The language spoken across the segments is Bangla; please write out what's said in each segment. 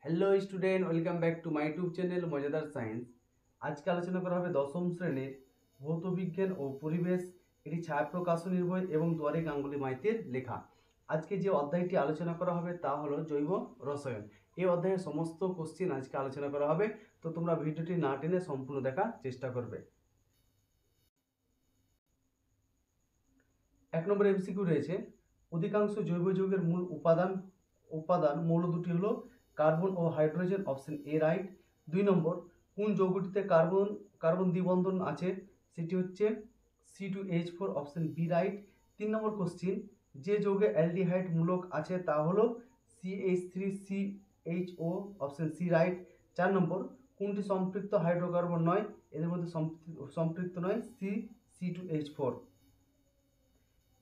Hello student, welcome back to my YouTube channel মজাদার সায়েন্স। আজকে আলোচনা করা হবে দশম শ্রেণীর ভৌত বিজ্ঞান ও পরিবেশ, এটি ছায়া প্রকাশনীর বই এবং দুয়ারে গাঙ্গুলি মাইতির লেখা। আজকে যে অধ্যায়টি আলোচনা করা হবে তা হলো জৈব রসায়ন। এই অধ্যায়ের সমস্ত কোশ্চিন আজকে আলোচনা করা হবে, তো তোমরা ভিডিওটি না টেনে সম্পূর্ণ দেখার চেষ্টা করবে। 1 নম্বর এমসিকিউ রয়েছে, অধিকাংশ জৈব যৌগের মূল উপাদান মৌল দুটি হলো কার্বন ও hydrogen, option A right. 2 number, কোন যৌগটিতে কার্বন দ্বিবন্ধন আছে, সেটি হচ্ছে C2H4, option B right. 3 number question, যে যৌগে অ্যালডিহাইড মূলক আছে তা হলো CH3CHO, অপশন সি রাইট। 4 নম্বর, কোনটি সম্পৃক্ত হাইড্রোকার্বন নয়, এদের মধ্যে সম্পৃক্ত নয় C2H4।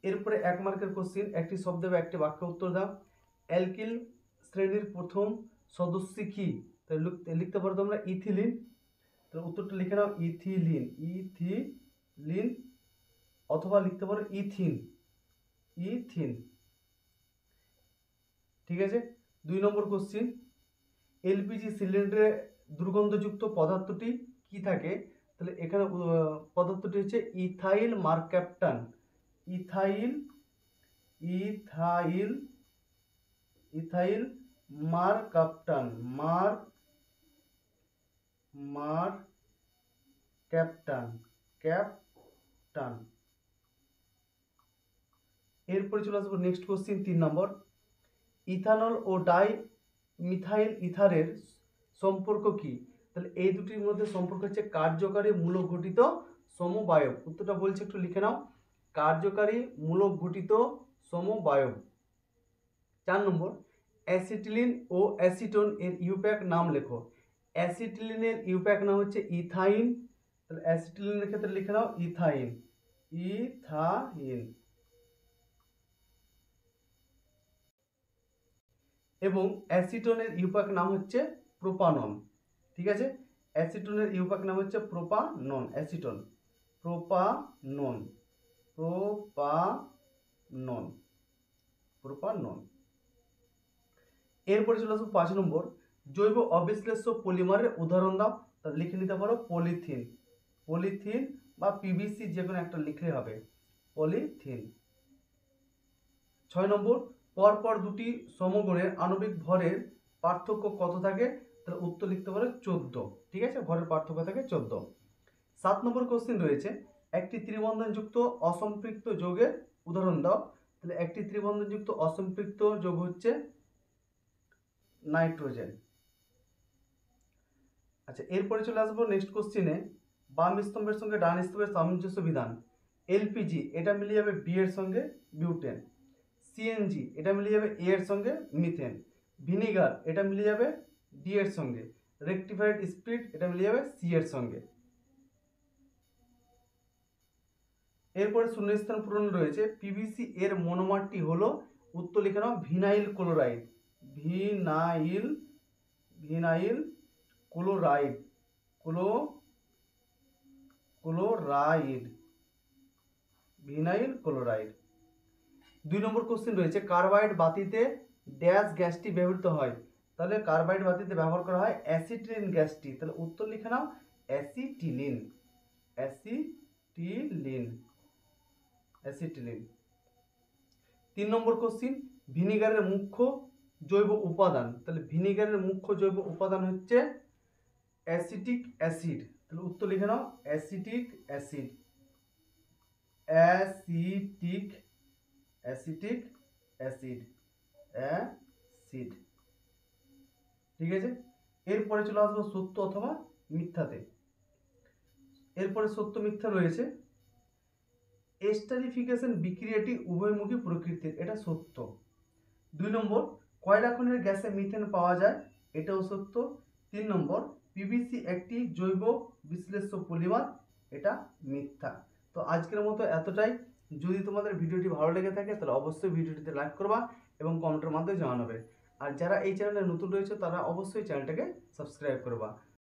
এরপরে 1 মার্কের কোশ্চিন, একটি শব্দ বা একটি বাক্য উত্তর দাও। অ্যালকিল শ্রেণীর প্রথম সদস্য কি? তাহলে লিখতে পারো তোমরা ইথিলিন। তাহলে উত্তরটা লিখে নাও ইথিলিন, অথবা লিখতে পারো ইথিন। ঠিক আছে। 2 নম্বর কোশ্চিন, এলপিজি সিলিন্ডারে দুর্গন্ধযুক্ত পদার্থটি কি থাকে? তাহলে এখানে পদার্থটি হচ্ছে ইথাইল মারক্যাপটান। ইথাইল মারক্যাপটান। এরপরে চলে আসবো নেক্সট কোশ্চিন 3 নম্বর, ইথানল ও ডাই মিথাইল ইথারের সম্পর্ক কি? তাহলে এই দুটির মধ্যে সম্পর্ক হচ্ছে কার্যকারী মূলক ঘটিত সমবায়ব। উত্তরটা বলছে, একটু লিখে নাও, কার্যকারী মূলক ঘটিত সমবায়ব। 4 নম্বর, অ্যাসিটিলিন ও অ্যাসিটোন এর ইউপ্যাক নাম লেখো। অ্যাসিটিলিনের ইউপ্যাক নাম হচ্ছে ইথাইন। তাহলে অ্যাসিটিলিনের ক্ষেত্রে লিখে নাও ইথাইন। এবং অ্যাসিটোনের ইউপ্যাক নাম হচ্ছে প্রোপানন। ঠিক আছে, অ্যাসিটোনের ইউপ্যাক নাম হচ্ছে প্রোপানন। Acetone propanone. এরপরে চলে আসবো 5 নম্বর, জৈব অবিশ্লেষ্য পলিমারের উদাহরণ দাও। তাহলে লিখে নিতে পারো পলিথিন বা পিভিসি, যে কোনো একটা লিখলে হবে, পলিথিন। 6 নম্বর, পরপর দুটি সমগণের আণবিক ভরের পার্থক্য কত থাকে? তাহলে উত্তর লিখতে পারো 14। ঠিক আছে, ভরের পার্থক্য থাকে 14। 7 নম্বর কোশ্চেন রয়েছে, একটি ত্রিবন্ধনযুক্ত অসম্পৃক্ত যৌগের উদাহরণ দাও। তাহলে একটি ত্রিবন্ধনযুক্ত অসম্পৃক্ত যৌগ হচ্ছে নাইট্রোজেন। আচ্ছা, এরপরে চলে আসবো নেক্সট কোশ্চেনে, বাম স্তম্ভের সঙ্গে ডান স্তম্ভের সামঞ্জস্য বিধান। এলপিজি এটা মিলে যাবে বি এর সঙ্গে বিউটেন। সিএনজি এটা মিলে যাবে এ এর সঙ্গে মিথেন। ভিনিগার এটা মিলে যাবে ডি এর সঙ্গে। রেকটিফাইড স্পিরিট এটা মিলে যাবে সি এর সঙ্গে। এরপরে শূন্যস্থান পূরণ রয়েছে, পিভিসি এর মনোমারটি হলো, উত্তর লিখে নাও ভিনাইল ক্লোরাইড। Vinyl chloride. 2 নম্বর কোশ্চেন রয়েছে, কার্বাইড বাতিতে ড্যাশ গ্যাসটি ব্যবহৃত হয়? তাহলে কার্বাইড বাতিতে ব্যবহার করা হয় অ্যাসিটিলিন গ্যাসটি। তাহলে উত্তর লিখে নাও অ্যাসিটিলিন। 3 নম্বর কোশ্চেন, ভিনিগারের মুখ্য জৈব উপাদান। তাহলে ভিনিগারের মুখ্য জৈব উপাদান হচ্ছে অ্যাসিটিক অ্যাসিড। তাহলে উত্তর লিখে নাও অ্যাসিটিক অ্যাসিড। ঠিক আছে। এরপরে চলে আসবো সত্য অথবা মিথ্যাতে। এরপরে সত্য মিথ্যা রয়েছে, এস্টারিফিকেশন বিক্রিয়াটি উভয়মুখী প্রকৃতির, এটা সত্য। 2 নম্বর, কয়লা খনির গ্যাসে মিথেন পাওয়া যায়, এটাও সত্য। 3 নম্বর, পিভিসি একটি জৈব বিশ্লেষ্য পলিমার, এটা মিথ্যা। তো আজকের মতো এতটাই। যদি তোমাদের ভিডিওটি ভালো লেগে থাকে তাহলে অবশ্যই ভিডিওটিতে লাইক করবা এবং কমেন্টের মাধ্যমে জানাবে। আর যারা এই চ্যানেলে নতুন রয়েছে তারা অবশ্যই চ্যানেলটাকে সাবস্ক্রাইব করবা।